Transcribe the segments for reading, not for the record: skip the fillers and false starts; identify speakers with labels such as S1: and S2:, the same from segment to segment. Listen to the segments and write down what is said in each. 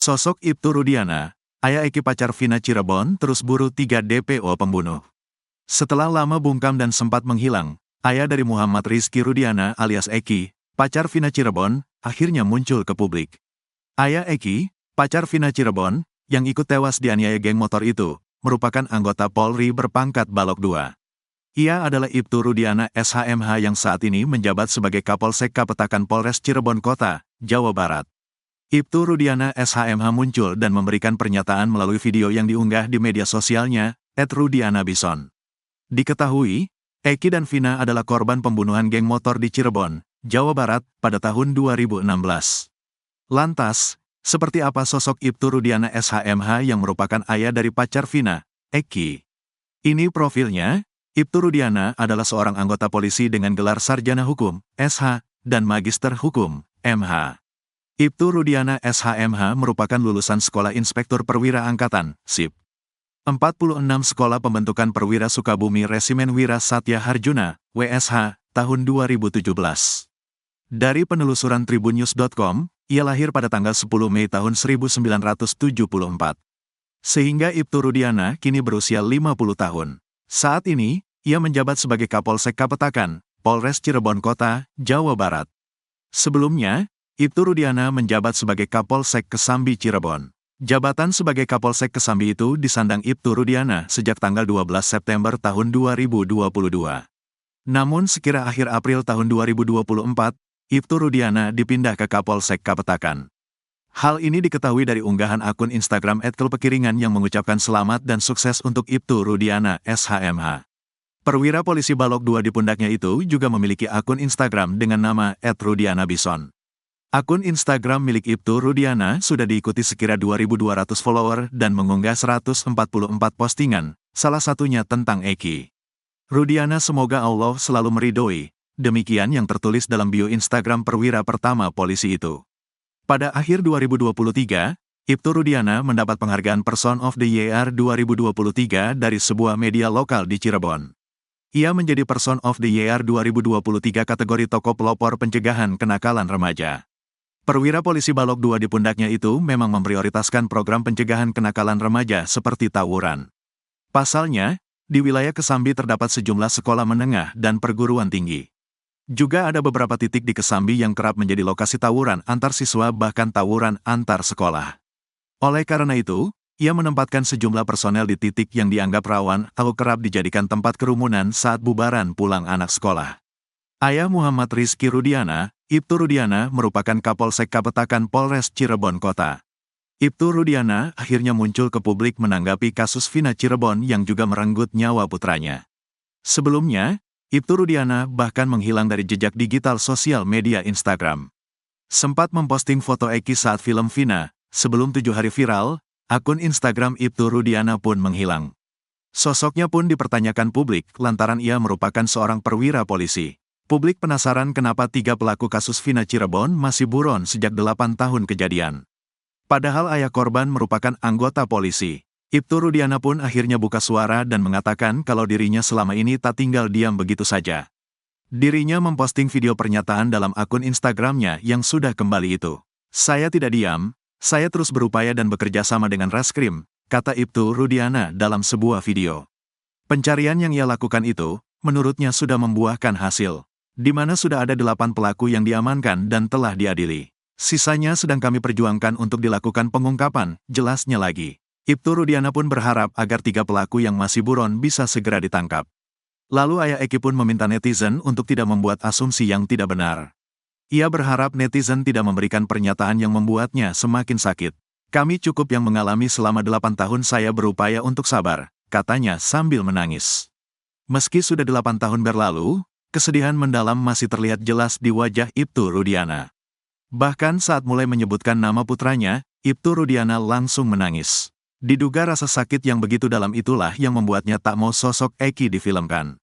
S1: Sosok Ibtu Rudiana, ayah Eki pacar Vina Cirebon terus buru 3 DPO pembunuh. Setelah lama bungkam dan sempat menghilang, ayah dari Muhammad Rizky Rudiana alias Eki, pacar Vina Cirebon, akhirnya muncul ke publik. Ayah Eki, pacar Vina Cirebon, yang ikut tewas dianiaya geng motor itu, merupakan anggota Polri berpangkat Balog 2. Ia adalah Ibtu Rudiana SHMH yang saat ini menjabat sebagai Kapolsek Kapetakan Polres Cirebon Kota, Jawa Barat. Ibtu Rudiana SHMH muncul dan memberikan pernyataan melalui video yang diunggah di media sosialnya, @rudianabison. Diketahui, Eki dan Vina adalah korban pembunuhan geng motor di Cirebon, Jawa Barat, pada tahun 2016. Lantas, seperti apa sosok Ibtu Rudiana SHMH yang merupakan ayah dari pacar Vina, Eki? Ini profilnya. Ibtu Rudiana adalah seorang anggota polisi dengan gelar Sarjana Hukum, SH, dan Magister Hukum, MH. Ibtu Rudiana SHMH merupakan lulusan Sekolah Inspektur Perwira Angkatan, SIP. 46 Sekolah Pembentukan Perwira Sukabumi Resimen Wira Satya Harjuna, WSH, tahun 2017. Dari penelusuran tribunnews.com, ia lahir pada tanggal 10 Mei tahun 1974. Sehingga Ibtu Rudiana kini berusia 50 tahun. Saat ini, ia menjabat sebagai Kapolsek Kapetakan, Polres Cirebon Kota, Jawa Barat. Sebelumnya, Ibtu Rudiana menjabat sebagai Kapolsek Kesambi Cirebon. Jabatan sebagai Kapolsek Kesambi itu disandang Ibtu Rudiana sejak tanggal 12 September tahun 2022. Namun sekira akhir April tahun 2024, Ibtu Rudiana dipindah ke Kapolsek Kapetakan. Hal ini diketahui dari unggahan akun Instagram @kelpekiringan yang mengucapkan selamat dan sukses untuk Ibtu Rudiana SHMH. Perwira polisi Balog 2 di pundaknya itu juga memiliki akun Instagram dengan nama @rudianabison. Akun Instagram milik Ibtu Rudiana sudah diikuti sekira 2.200 follower dan mengunggah 144 postingan, salah satunya tentang Eki. Rudiana semoga Allah selalu meridhoi, demikian yang tertulis dalam bio Instagram perwira pertama polisi itu. Pada akhir 2023, Ibtu Rudiana mendapat penghargaan Person of the Year 2023 dari sebuah media lokal di Cirebon. Ia menjadi Person of the Year 2023 kategori tokoh pelopor pencegahan kenakalan remaja. Perwira polisi Balog 2 di pundaknya itu memang memprioritaskan program pencegahan kenakalan remaja seperti tawuran. Pasalnya, di wilayah Kesambi terdapat sejumlah sekolah menengah dan perguruan tinggi. Juga ada beberapa titik di Kesambi yang kerap menjadi lokasi tawuran antar siswa bahkan tawuran antar sekolah. Oleh karena itu, ia menempatkan sejumlah personel di titik yang dianggap rawan atau kerap dijadikan tempat kerumunan saat bubaran pulang anak sekolah. Ayah Muhammad Rizky Rudiana, Ibtu Rudiana merupakan Kapolsek Kapetakan Polres Cirebon Kota. Ibtu Rudiana akhirnya muncul ke publik menanggapi kasus Vina Cirebon yang juga merenggut nyawa putranya. Sebelumnya, Ibtu Rudiana bahkan menghilang dari jejak digital sosial media Instagram. Sempat memposting foto Eki saat film Vina, sebelum 7 hari viral, akun Instagram Ibtu Rudiana pun menghilang. Sosoknya pun dipertanyakan publik lantaran ia merupakan seorang perwira polisi. Publik penasaran kenapa 3 pelaku kasus Vina Cirebon masih buron sejak 8 tahun kejadian. Padahal ayah korban merupakan anggota polisi. Ibtu Rudiana pun akhirnya buka suara dan mengatakan kalau dirinya selama ini tak tinggal diam begitu saja. Dirinya memposting video pernyataan dalam akun Instagramnya yang sudah kembali itu. "Saya tidak diam, saya terus berupaya dan bekerja sama dengan Reskrim," kata Ibtu Rudiana dalam sebuah video. Pencarian yang ia lakukan itu, menurutnya sudah membuahkan hasil, di mana sudah ada 8 pelaku yang diamankan dan telah diadili. Sisanya sedang kami perjuangkan untuk dilakukan pengungkapan, jelasnya lagi. Ibtu Rudiana pun berharap agar 3 pelaku yang masih buron bisa segera ditangkap. Lalu ayah Eki pun meminta netizen untuk tidak membuat asumsi yang tidak benar. Ia berharap netizen tidak memberikan pernyataan yang membuatnya semakin sakit. "Kami cukup yang mengalami selama 8 tahun saya berupaya untuk sabar," katanya sambil menangis. Meski sudah 8 tahun berlalu, kesedihan mendalam masih terlihat jelas di wajah Ibtu Rudiana. Bahkan saat mulai menyebutkan nama putranya, Ibtu Rudiana langsung menangis. Diduga rasa sakit yang begitu dalam itulah yang membuatnya tak mau sosok Eki difilmkan.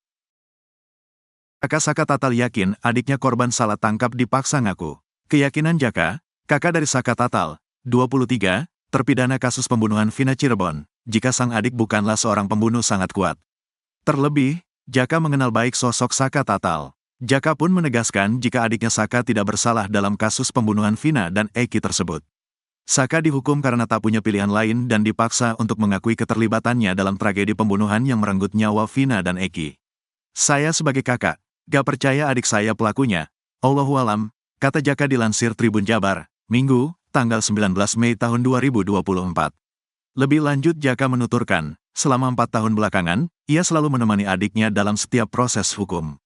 S1: Kakak Saka Tatal yakin adiknya korban salah tangkap dipaksa ngaku. Keyakinan Jaka, kakak dari Saka Tatal, 23, terpidana kasus pembunuhan Vina Cirebon, jika sang adik bukanlah seorang pembunuh sangat kuat. Terlebih, Jaka mengenal baik sosok Saka Tatal. Jaka pun menegaskan jika adiknya Saka tidak bersalah dalam kasus pembunuhan Vina dan Eki tersebut. Saka dihukum karena tak punya pilihan lain dan dipaksa untuk mengakui keterlibatannya dalam tragedi pembunuhan yang merenggut nyawa Vina dan Eki. Saya sebagai kakak, gak percaya adik saya pelakunya. Allahualam, kata Jaka dilansir Tribun Jabar, Minggu, tanggal 19 Mei tahun 2024. Lebih lanjut Jaka menuturkan, selama 4 tahun belakangan, ia selalu menemani adiknya dalam setiap proses hukum.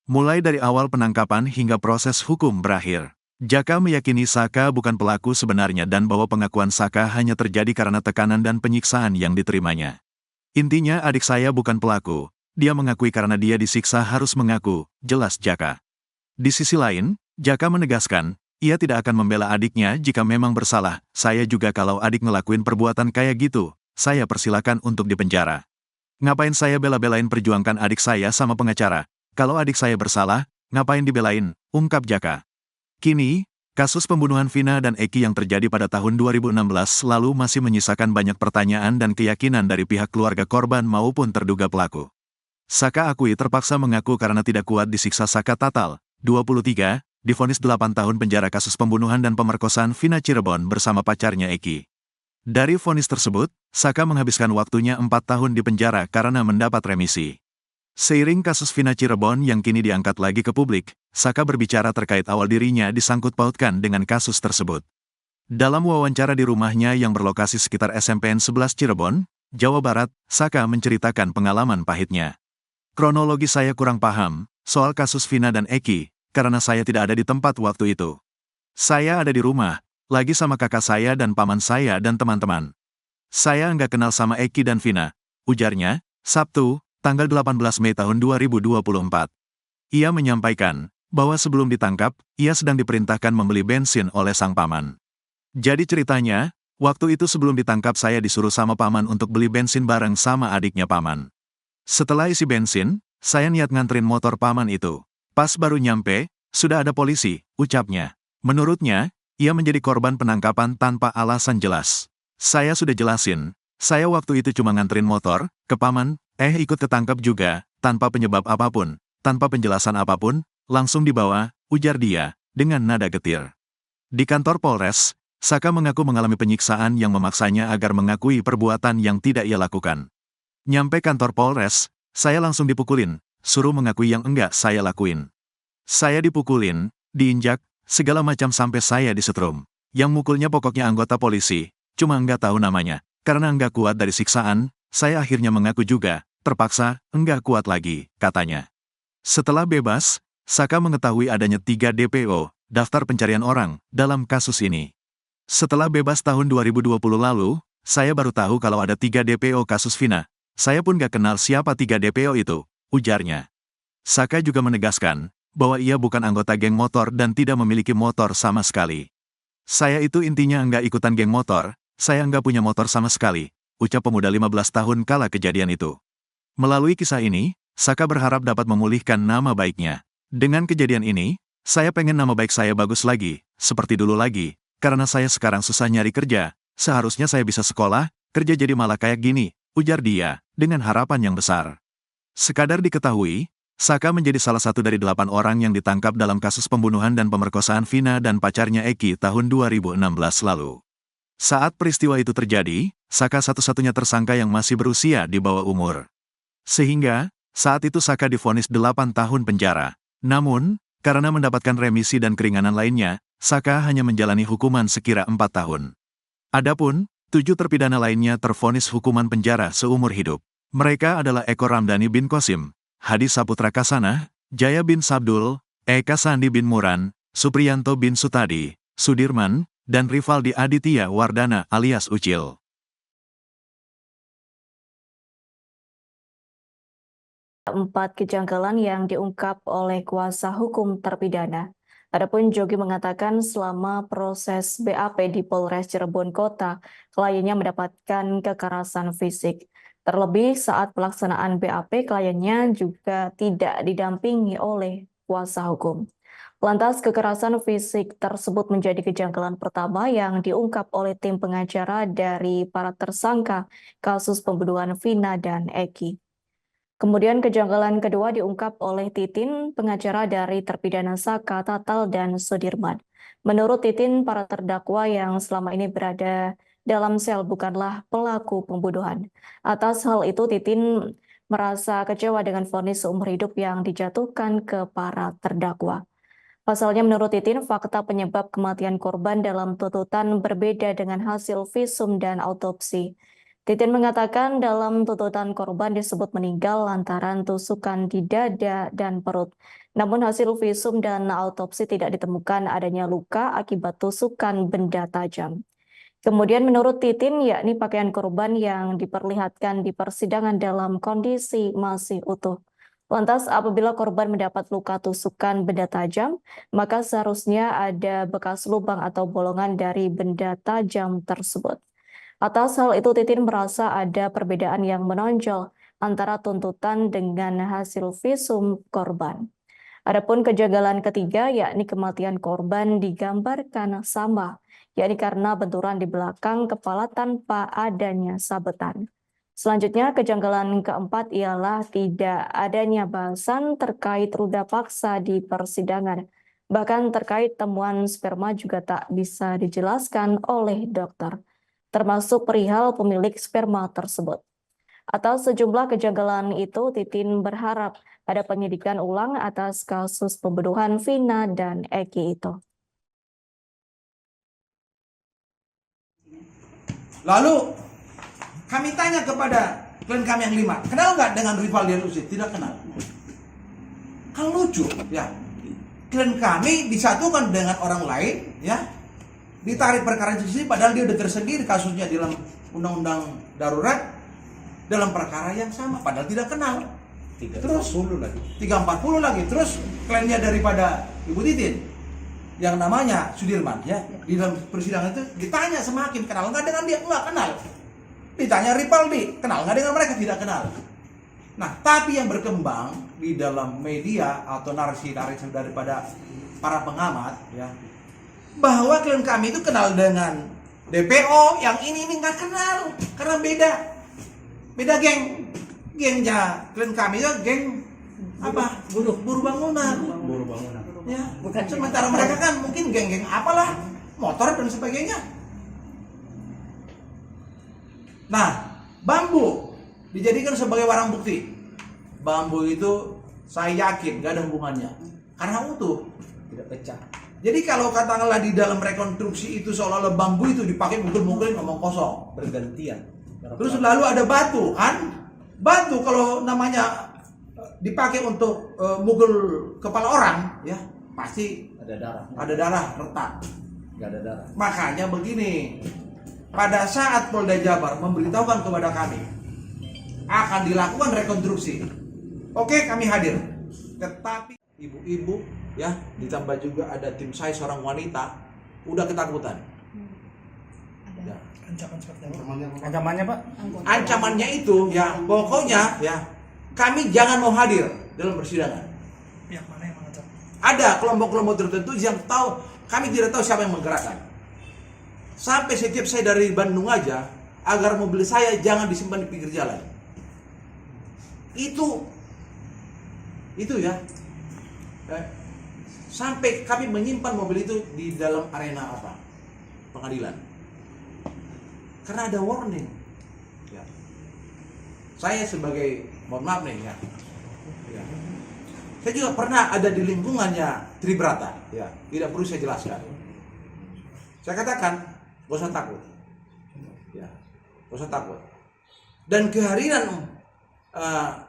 S1: Mulai dari awal penangkapan hingga proses hukum berakhir. Jaka meyakini Saka bukan pelaku sebenarnya dan bahwa pengakuan Saka hanya terjadi karena tekanan dan penyiksaan yang diterimanya. Intinya adik saya bukan pelaku, dia mengakui karena dia disiksa harus mengaku, jelas Jaka. Di sisi lain, Jaka menegaskan, ia tidak akan membela adiknya jika memang bersalah, saya juga kalau adik ngelakuin perbuatan kayak gitu, saya persilakan untuk dipenjara. Ngapain saya bela-belain perjuangkan adik saya sama pengacara, kalau adik saya bersalah, ngapain dibelain, ungkap Jaka. Kini, kasus pembunuhan Vina dan Eki yang terjadi pada tahun 2016 lalu masih menyisakan banyak pertanyaan dan keyakinan dari pihak keluarga korban maupun terduga pelaku. Saka akui terpaksa mengaku karena tidak kuat disiksa. Saka Tatal, 23, divonis 8 tahun penjara kasus pembunuhan dan pemerkosaan Vina Cirebon bersama pacarnya Eki. Dari vonis tersebut, Saka menghabiskan waktunya 4 tahun di penjara karena mendapat remisi. Seiring kasus Vina Cirebon yang kini diangkat lagi ke publik, Saka berbicara terkait awal dirinya disangkut pautkan dengan kasus tersebut. Dalam wawancara di rumahnya yang berlokasi sekitar SMPN 11 Cirebon, Jawa Barat, Saka menceritakan pengalaman pahitnya. Kronologi saya kurang paham soal kasus Vina dan Eki, karena saya tidak ada di tempat waktu itu. Saya ada di rumah, lagi sama kakak saya dan paman saya dan teman-teman. Saya nggak kenal sama Eki dan Vina, ujarnya, Sabtu, tanggal 18 Mei tahun 2024. Ia menyampaikan bahwa sebelum ditangkap, ia sedang diperintahkan membeli bensin oleh sang paman. Jadi ceritanya, waktu itu sebelum ditangkap saya disuruh sama paman untuk beli bensin bareng sama adiknya paman. Setelah isi bensin, saya niat nganterin motor paman itu. Pas baru nyampe, sudah ada polisi, ucapnya. Menurutnya, ia menjadi korban penangkapan tanpa alasan jelas. Saya sudah jelasin, saya waktu itu cuma nganterin motor, ke paman, ikut ketangkap juga, tanpa penyebab apapun, tanpa penjelasan apapun, langsung dibawa, ujar dia, dengan nada getir. Di kantor Polres, Saka mengaku mengalami penyiksaan yang memaksanya agar mengakui perbuatan yang tidak ia lakukan. Nyampe kantor Polres, saya langsung dipukulin, suruh mengakui yang enggak saya lakuin. Saya dipukulin, diinjak, segala macam sampai saya disetrum. Yang mukulnya pokoknya anggota polisi, cuma enggak tahu namanya. Karena enggak kuat dari siksaan, saya akhirnya mengaku juga, terpaksa, enggak kuat lagi, katanya. Setelah bebas, Saka mengetahui adanya 3 DPO, daftar pencarian orang, dalam kasus ini. Setelah bebas tahun 2020 lalu, saya baru tahu kalau ada 3 DPO kasus Vina. Saya pun gak kenal siapa 3 DPO itu, ujarnya. Saka juga menegaskan bahwa ia bukan anggota geng motor dan tidak memiliki motor sama sekali. Saya itu intinya nggak ikutan geng motor, saya nggak punya motor sama sekali, ucap pemuda 15 tahun kala kejadian itu. Melalui kisah ini, Saka berharap dapat memulihkan nama baiknya. Dengan kejadian ini, saya pengen nama baik saya bagus lagi, seperti dulu lagi, karena saya sekarang susah nyari kerja, seharusnya saya bisa sekolah, kerja jadi malah kayak gini, ujar dia, dengan harapan yang besar. Sekadar diketahui, Saka menjadi salah satu dari 8 orang yang ditangkap dalam kasus pembunuhan dan pemerkosaan Vina dan pacarnya Eki tahun 2016 lalu. Saat peristiwa itu terjadi, Saka satu-satunya tersangka yang masih berusia di bawah umur. Sehingga, saat itu Saka divonis 8 tahun penjara. Namun, karena mendapatkan remisi dan keringanan lainnya, Saka hanya menjalani hukuman sekira 4 tahun. Adapun, 7 terpidana lainnya tervonis hukuman penjara seumur hidup. Mereka adalah Eko Ramdhani bin Qasim, Hadi Saputra Kasana, Jaya bin Sabdul, Eka Sandi bin Muran, Supriyanto bin Sutadi, Sudirman, dan Rivaldi Aditya Wardana alias Ucil.
S2: Empat kejanggalan yang diungkap oleh kuasa hukum terpidana. Adapun Jogi mengatakan selama proses BAP di Polres Cirebon Kota, kliennya mendapatkan kekerasan fisik. Terlebih saat pelaksanaan BAP, kliennya juga tidak didampingi oleh kuasa hukum. Lantas kekerasan fisik tersebut menjadi kejanggalan pertama yang diungkap oleh tim pengacara dari para tersangka kasus pembunuhan Vina dan Eki. Kemudian kejanggalan kedua diungkap oleh Titin, pengacara dari terpidana Saka, Tatal, dan Sudirman. Menurut Titin, para terdakwa yang selama ini berada dalam sel bukanlah pelaku pembunuhan. Atas hal itu, Titin merasa kecewa dengan vonis seumur hidup yang dijatuhkan ke para terdakwa. Pasalnya menurut Titin, fakta penyebab kematian korban dalam tuntutan berbeda dengan hasil visum dan autopsi. Titin mengatakan dalam tuntutan korban disebut meninggal lantaran tusukan di dada dan perut. Namun hasil visum dan autopsi tidak ditemukan adanya luka akibat tusukan benda tajam. Kemudian menurut Titin, yakni pakaian korban yang diperlihatkan di persidangan dalam kondisi masih utuh. Lantas apabila korban mendapat luka tusukan benda tajam, maka seharusnya ada bekas lubang atau bolongan dari benda tajam tersebut. Atas hal itu Titin merasa ada perbedaan yang menonjol antara tuntutan dengan hasil visum korban. Adapun kejanggalan ketiga yakni kematian korban digambarkan sama, yakni karena benturan di belakang kepala tanpa adanya sabetan. Selanjutnya, kejanggalan keempat ialah tidak adanya bahasan terkait ruda paksa di persidangan. Bahkan terkait temuan sperma juga tak bisa dijelaskan oleh dokter, termasuk perihal pemilik sperma tersebut. Atas sejumlah kejanggalan itu, Titin berharap ada penyidikan ulang atas kasus pembunuhan Vina dan Eki itu.
S3: Lalu kami tanya kepada klien kami yang 5, kenal nggak dengan rival dia Lucy? Tidak kenal. Kan lucu, ya. Klien kami disatukan dengan orang lain, ya. Ditarik perkara sisi, padahal dia udah tersendiri kasusnya dalam undang-undang darurat dalam perkara yang sama, padahal tidak kenal. Terus 340 lagi. Terus kliennya daripada Ibu Titin yang namanya Sudirman, ya, di dalam persidangan itu ditanya sama hakim, kenal nggak dengan dia? Nggak kenal. Ditanya Ripaldi, kenal nggak dengan mereka? Tidak kenal. Nah, tapi yang berkembang di dalam media atau narasi-narasi daripada para pengamat, ya, bahwa klien kami itu kenal dengan DPO, yang ini nggak kenal karena beda geng. Gengnya klien kami itu geng apa? Buruh bangunan. Ya, sementara mereka kan mungkin geng-geng apalah, motor dan sebagainya. Nah, bambu dijadikan sebagai barang bukti. Bambu itu saya yakin gak ada hubungannya karena utuh, tidak pecah. Jadi kalau katakanlah di dalam rekonstruksi itu seolah-olah bambu itu dipakai mukul-mukulin ngomong kosong,
S4: bergantian.
S3: Terus lalu ada batu, kan? Batu kalau namanya dipakai untuk mukul kepala orang, ya pasti
S4: Ada darah.
S3: ada darah, retak.
S4: Gak ada darah.
S3: Makanya begini, pada saat Polda Jabar memberitahukan kepada kami akan dilakukan rekonstruksi, oke, kami hadir. Tetapi ibu-ibu, ya, ditambah juga ada tim saya seorang wanita, udah ketakutan. Ya.
S4: Ancaman seperti apa? Ancamannya, Pak?
S3: Ancamannya itu, ya, pokoknya, ya, kami jangan mau hadir dalam persidangan.
S4: Pihak mana yang mengancam?
S3: Ada kelompok-kelompok tertentu yang tahu, kami tidak tahu siapa yang menggerakkan. Sampai setiap saya dari Bandung aja, agar mobil saya jangan disimpan di pinggir jalan. Itu ya. Sampai kami menyimpan mobil itu di dalam arena apa? Pengadilan. Karena ada warning. Ya. Saya sebagai, mohon maaf nih, ya. Saya juga pernah ada di lingkungannya Tribrata, ya. Tidak perlu saya jelaskan. Saya katakan, gak usah takut, ya, gak usah takut. Dan kehadiran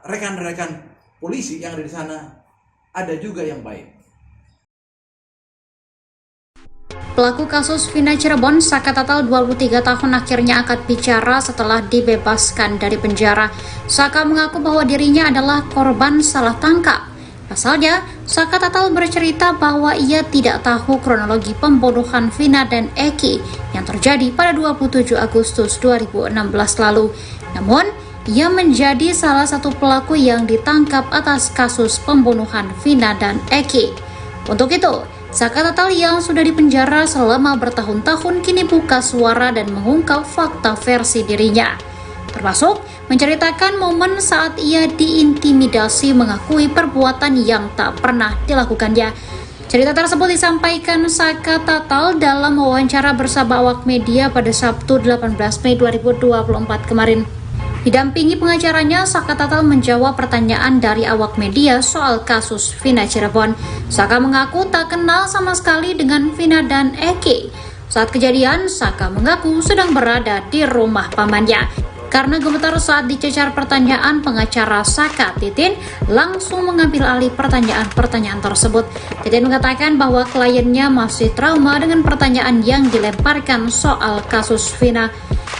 S3: rekan-rekan polisi yang ada di sana ada juga yang baik.
S5: Pelaku kasus Vina Cirebon, Saka total 23 tahun akhirnya angkat bicara setelah dibebaskan dari penjara. Saka mengaku bahwa dirinya adalah korban salah tangkap. Pasalnya, Saka total bercerita bahwa ia tidak tahu kronologi pembunuhan Vina dan Eki yang terjadi pada 27 Agustus 2016 lalu. Namun, ia menjadi salah satu pelaku yang ditangkap atas kasus pembunuhan Vina dan Eki. Untuk itu, Saka total yang sudah dipenjara selama bertahun-tahun kini buka suara dan mengungkap fakta versi dirinya. Termasuk menceritakan momen saat ia diintimidasi mengakui perbuatan yang tak pernah dilakukannya. Cerita tersebut disampaikan Saka Tatal dalam wawancara bersama awak media pada Sabtu 18 Mei 2024 kemarin. Didampingi pengacaranya, Saka Tatal menjawab pertanyaan dari awak media soal kasus Vina Cirebon. Saka mengaku tak kenal sama sekali dengan Vina dan Eki. Saat kejadian, Saka mengaku sedang berada di rumah pamannya. Karena gemetar saat dicecar pertanyaan, pengacara Saka, Titin, langsung mengambil alih pertanyaan-pertanyaan tersebut. Titin mengatakan bahwa kliennya masih trauma dengan pertanyaan yang dilemparkan soal kasus Vina.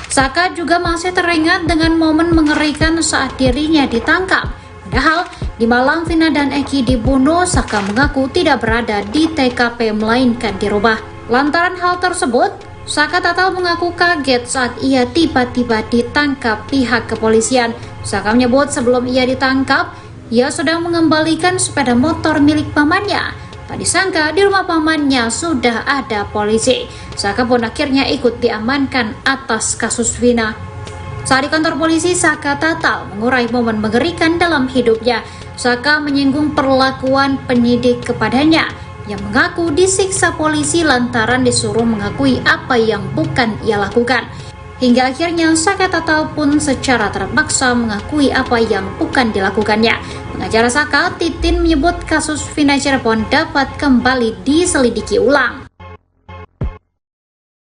S5: Saka juga masih teringat dengan momen mengerikan saat dirinya ditangkap. Padahal di malam Vina dan Eki dibunuh, Saka mengaku tidak berada di TKP melainkan di rumah. Lantaran hal tersebut, Saka Tatal mengaku kaget saat ia tiba-tiba ditangkap pihak kepolisian. Saka menyebut sebelum ia ditangkap, ia sedang mengembalikan sepeda motor milik pamannya. Tak disangka di rumah pamannya sudah ada polisi. Saka pun akhirnya ikut diamankan atas kasus Vina. Saat di kantor polisi, Saka Tatal mengurai momen mengerikan dalam hidupnya. Saka menyinggung perlakuan penyidik kepadanya yang mengaku disiksa polisi lantaran disuruh mengakui apa yang bukan ia lakukan. Hingga akhirnya Saka Tatal pun secara terpaksa mengakui apa yang bukan dilakukannya. Pengacara Saka, Titin, menyebut kasus Vina Cirebon dapat kembali diselidiki ulang.